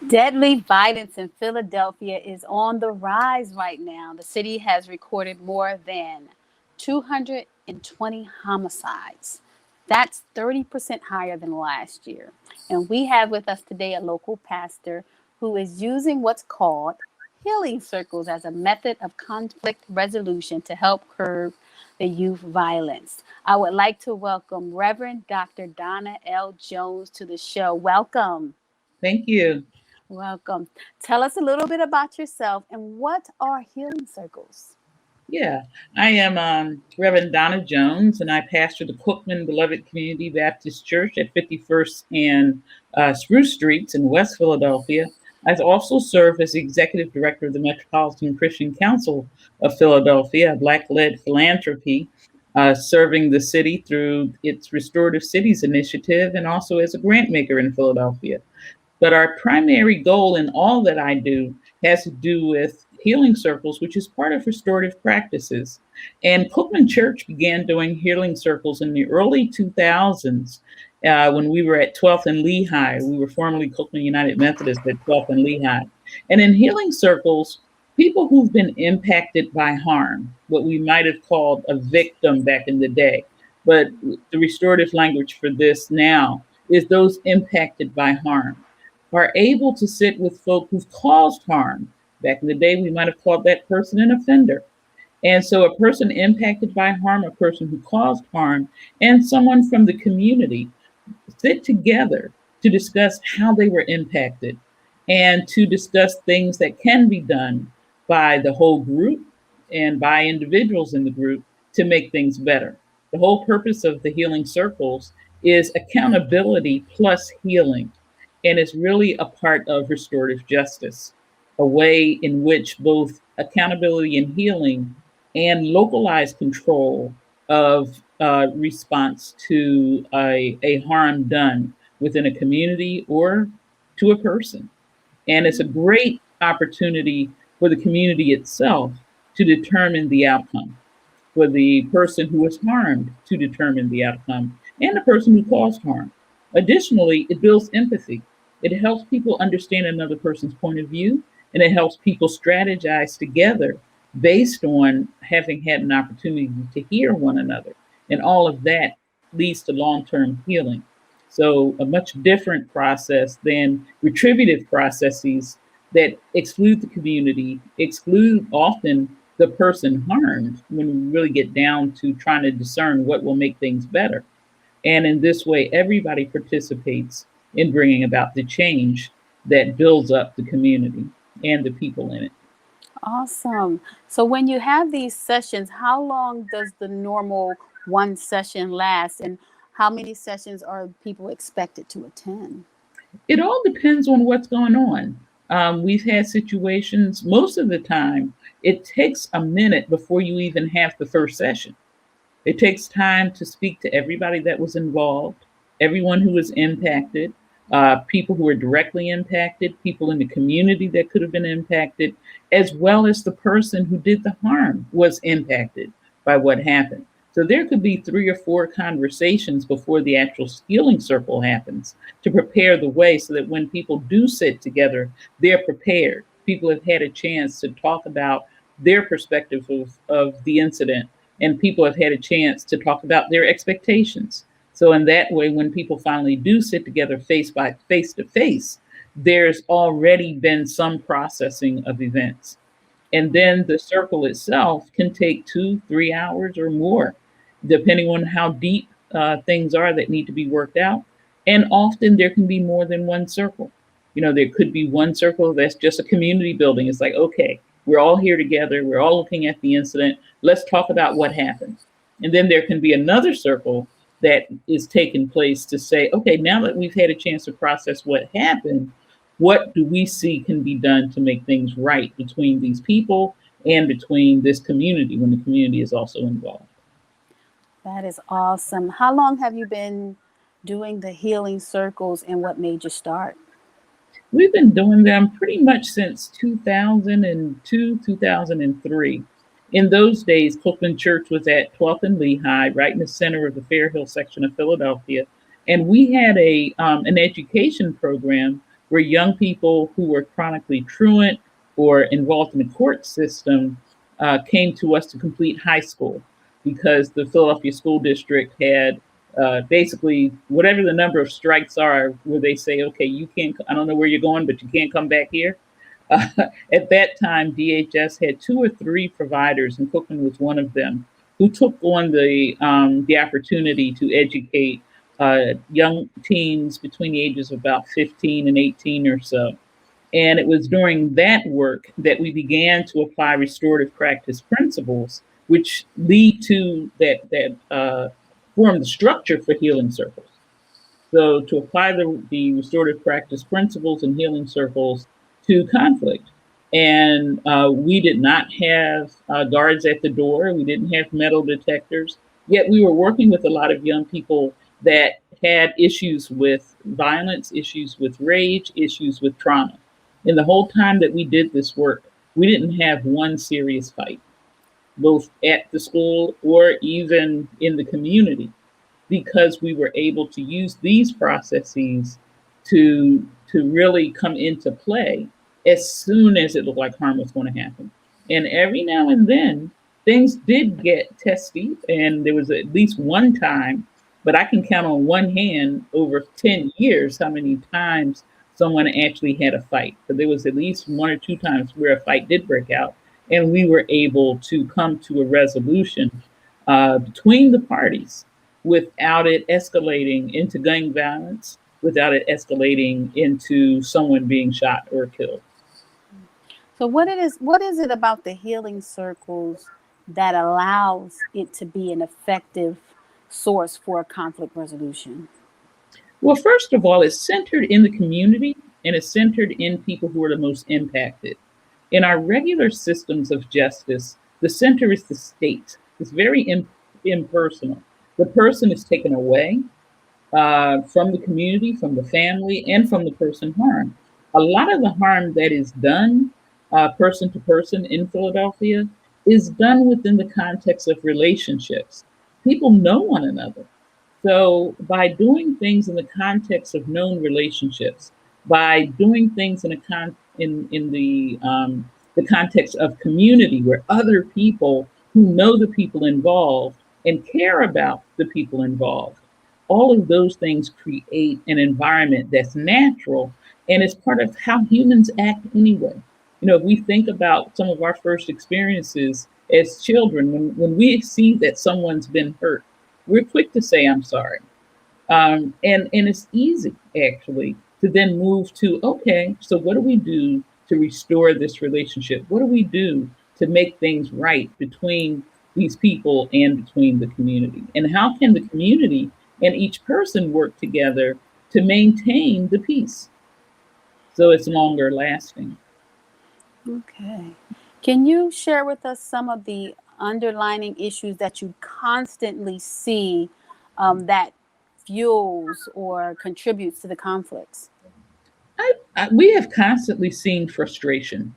Deadly violence in Philadelphia is on the rise right now. The city has recorded more than 220 homicides. That's 30% higher than last year. And we have with us today a local pastor who is using what's called healing circles as a method of conflict resolution to help curb the youth violence. I would like to welcome Reverend Dr. Donna L. Jones to the show. Welcome. Thank you. Welcome. Tell us a little bit about yourself and what are healing circles? Yeah, I am Reverend Donna Jones, and I pastor the Cookman Beloved Community Baptist Church at 51st and Spruce Streets in West Philadelphia. I also serve as the Executive Director of the Metropolitan Christian Council of Philadelphia, a Black-led philanthropy, serving the city through its Restorative Cities initiative and also as a grant maker in Philadelphia. But our primary goal in all that I do has to do with healing circles, which is part of restorative practices. And Cookman Church began doing healing circles in the early 2000s when we were at 12th and Lehigh. We were formerly Cookman United Methodist at 12th and Lehigh. And in healing circles, people who've been impacted by harm, what we might have called a victim back in the day, but the restorative language for this now is those impacted by harm are able to sit with folk who've caused harm. Back in the day, we might have called that person an offender. And so a person impacted by harm, a person who caused harm, and someone from the community sit together to discuss how they were impacted and to discuss things that can be done by the whole group and by individuals in the group to make things better. The whole purpose of the healing circles is accountability plus healing. And it's really a part of restorative justice, a way in which both accountability and healing and localized control of response to a harm done within a community or to a person. And it's a great opportunity for the community itself to determine the outcome, for the person who was harmed to determine the outcome, and the person who caused harm. Additionally, it builds empathy. It helps people understand another person's point of view, and it helps people strategize together based on having had an opportunity to hear one another. And all of that leads to long-term healing. So a much different process than retributive processes that exclude the community, exclude often the person harmed when we really get down to trying to discern what will make things better. And in this way, everybody participates in bringing about the change that builds up the community and the people in it. Awesome. So when you have these sessions, how long does the normal one session last and how many sessions are people expected to attend? It all depends on what's going on. We've had situations, most of the time, it takes a minute before you even have the first session. It takes time to speak to everybody that was involved, everyone who was impacted, people who were directly impacted, people in the community that could have been impacted, as well as the person who did the harm was impacted by what happened. So there could be 3 or 4 conversations before the actual healing circle happens to prepare the way so that when people do sit together, they're prepared. People have had a chance to talk about their perspective of the incident, and people have had a chance to talk about their expectations. So in that way, when people finally do sit together face to face, there's already been some processing of events. And then the circle itself can take 2, 3 hours or more, depending on how deep things are that need to be worked out. And often there can be more than one circle. You know, there could be one circle that's just a community building. It's like, okay, we're all here together. We're all looking at the incident. Let's talk about what happened. And then there can be another circle that is taking place to say, okay, now that we've had a chance to process what happened, what do we see can be done to make things right between these people and between this community when the community is also involved? That is awesome. How long have you been doing the healing circles and what made you start? We've been doing them pretty much since 2002, 2003. In those days, Cookman Church was at 12th and Lehigh, right in the center of the Fair Hill section of Philadelphia. And we had an education program where young people who were chronically truant or involved in the court system came to us to complete high school because the Philadelphia School District had basically whatever the number of strikes are, where they say, okay, you can't, I don't know where you're going, but you can't come back here. Uh, at that time, DHS had 2 or 3 providers, and Cookman was one of them, who took on the opportunity to educate young teens between the ages of about 15 and 18 or so. And it was during that work that we began to apply restorative practice principles, which lead to that form the structure for healing circles. So to apply the restorative practice principles and healing circles to conflict. And we did not have guards at the door. We didn't have metal detectors. Yet we were working with a lot of young people that had issues with violence, issues with rage, issues with trauma. And the whole time that we did this work, we didn't have one serious fight, both at the school or even in the community, because we were able to use these processes to really come into play as soon as it looked like harm was going to happen. And every now and then things did get testy, and there was at least one time, but I can count on one hand over 10 years how many times someone actually had a fight. But there was at least 1 or 2 times where a fight did break out, and we were able to come to a resolution between the parties without it escalating into gang violence, without it escalating into someone being shot or killed. So what is it about the healing circles that allows it to be an effective source for conflict resolution? Well, first of all, it's centered in the community and it's centered in people who are the most impacted. In our regular systems of justice, the center is the state. It's very impersonal. The person is taken away from the community, from the family, and from the person harmed. A lot of the harm that is done person to person in Philadelphia is done within the context of relationships. People know one another. So by doing things in the context of known relationships, by doing things in the context of community where other people who know the people involved and care about the people involved, all of those things create an environment that's natural and is part of how humans act anyway. If we think about some of our first experiences as children, when we see that someone's been hurt, we're quick to say, I'm sorry. And it's easy, actually, to then move to, okay, so what do we do to restore this relationship? What do we do to make things right between these people and between the community? And how can the community and each person work together to maintain the peace so it's longer lasting? Okay. Can you share with us some of the underlining issues that you constantly see that fuels or contributes to the conflicts? We have constantly seen frustration.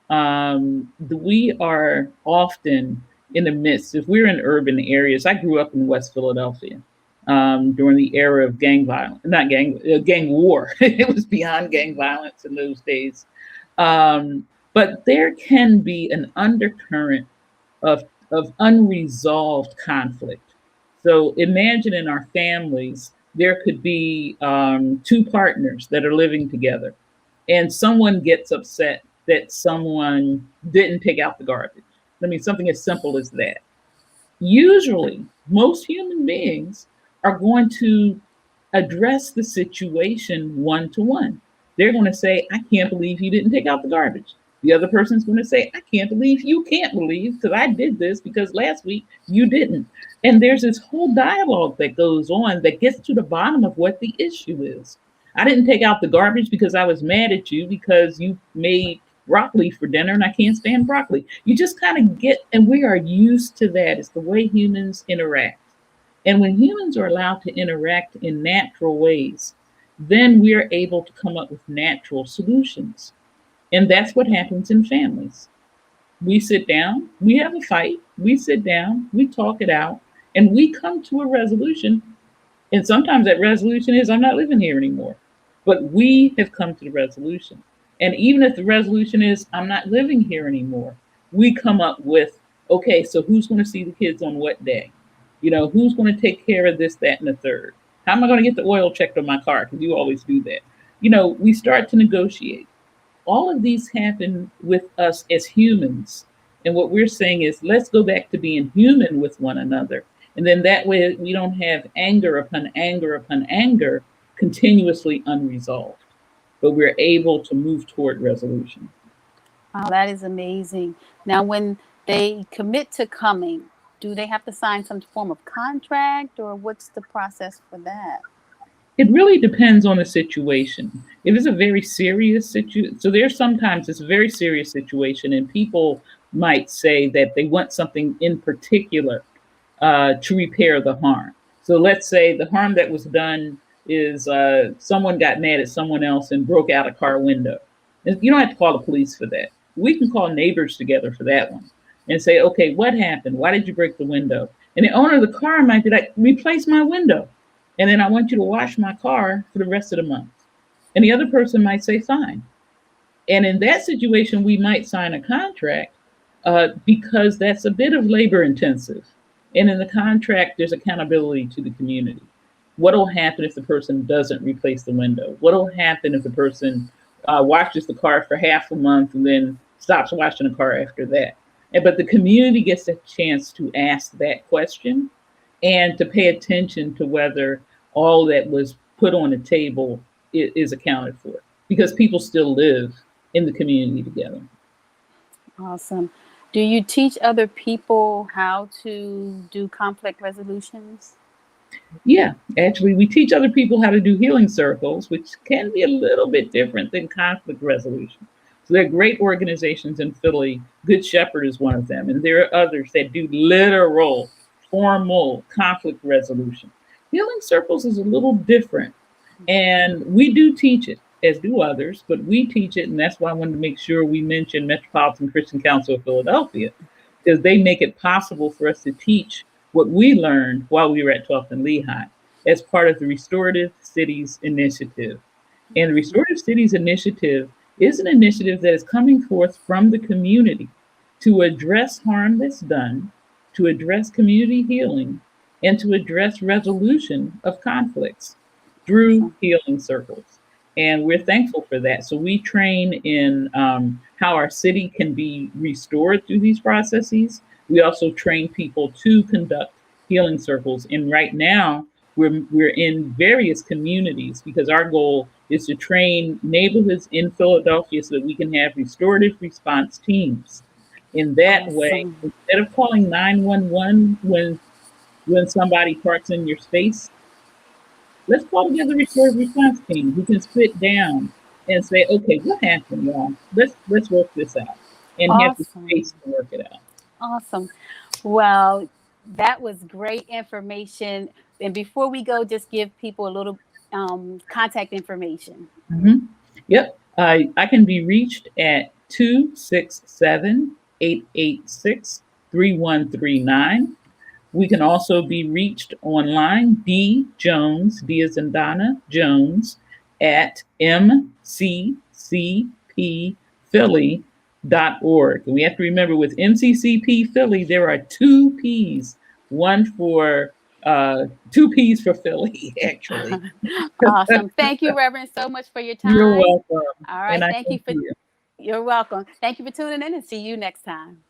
We are often in the midst, if we're in urban areas, I grew up in West Philadelphia during the era of gang violence, not gang war. It was beyond gang violence in those days. But there can be an undercurrent of unresolved conflict. So imagine in our families, there could be 2 partners that are living together, and someone gets upset that someone didn't take out the garbage. I mean, something as simple as that. Usually, most human beings are going to address the situation one to one. They're going to say, I can't believe you didn't take out the garbage. The other person's going to say, I can't believe you can't believe because I did this because last week you didn't. And there's this whole dialogue that goes on that gets to the bottom of what the issue is. I didn't take out the garbage because I was mad at you because you made broccoli for dinner and I can't stand broccoli. You just kind of get, and we are used to that. It's the way humans interact. And when humans are allowed to interact in natural ways, then we're able to come up with natural solutions. And that's what happens in families. We sit down, we have a fight, we sit down, we talk it out, and we come to a resolution. And sometimes that resolution is, I'm not living here anymore. But we have come to the resolution. And even if the resolution is, I'm not living here anymore, we come up with, okay, so who's going to see the kids on what day? Who's going to take care of this, that, and the third? How am I going to get the oil checked on my car? Because you always do that. We start to negotiate. All of these happen with us as humans. And what we're saying is, let's go back to being human with one another. And then that way we don't have anger upon anger upon anger continuously unresolved, but we're able to move toward resolution. Wow, that is amazing. Now, when they commit to coming, do they have to sign some form of contract, or what's the process for that? It really depends on the situation. If it's a very serious situation, so there's sometimes it's a very serious situation, and people might say that they want something in particular to repair the harm. So let's say the harm that was done is someone got mad at someone else and broke out a car window. And you don't have to call the police for that. We can call neighbors together for that one and say, okay, what happened? Why did you break the window? And the owner of the car might be like, replace my window. And then I want you to wash my car for the rest of the month. And the other person might say, fine. And in that situation, we might sign a contract because that's a bit of labor intensive. And in the contract, there's accountability to the community. What will happen if the person doesn't replace the window? What will happen if the person washes the car for half a month and then stops washing the car after that? But the community gets a chance to ask that question and to pay attention to whether all that was put on the table is accounted for, because people still live in the community together. Awesome. Do you teach other people how to do conflict resolutions? Yeah, actually, we teach other people how to do healing circles, which can be a little bit different than conflict resolution. So there are great organizations in Philly. Good Shepherd is one of them, and there are others that do literal, formal conflict resolution. Healing circles is a little different, and we do teach it, as do others, but we teach it, and that's why I wanted to make sure we mention Metropolitan Christian Council of Philadelphia, because they make it possible for us to teach what we learned while we were at 12th and Lehigh as part of the Restorative Cities Initiative. And the Restorative Cities Initiative is an initiative that is coming forth from the community to address harm that's done, to address community healing, and to address resolution of conflicts through healing circles. And we're thankful for that. So we train in how our city can be restored through these processes. We also train people to conduct healing circles. And right now, we're in various communities because our goal is to train neighborhoods in Philadelphia so that we can have restorative response teams. In that way, Awesome. instead of calling 911 when somebody parks in your space, let's call together a restorative response team who can sit down and say, okay, what happened, y'all? Let's work this out and have the space Awesome. to work it out. Awesome. Well, that was great information. And before we go, just give people a little contact information. Mhm. Yep. I can be reached at 267-886-3139. We can also be reached online, D Jones, D as in Donna, Jones, at mccpphilly.org. And we have to remember with MCCP Philly, there are two P's, one for two P's for Philly, actually. Awesome. Thank you, Reverend, so much for your You're time. welcome. All And right. I Thank you thank for, you. you're welcome. Thank you for tuning in, and see you next time.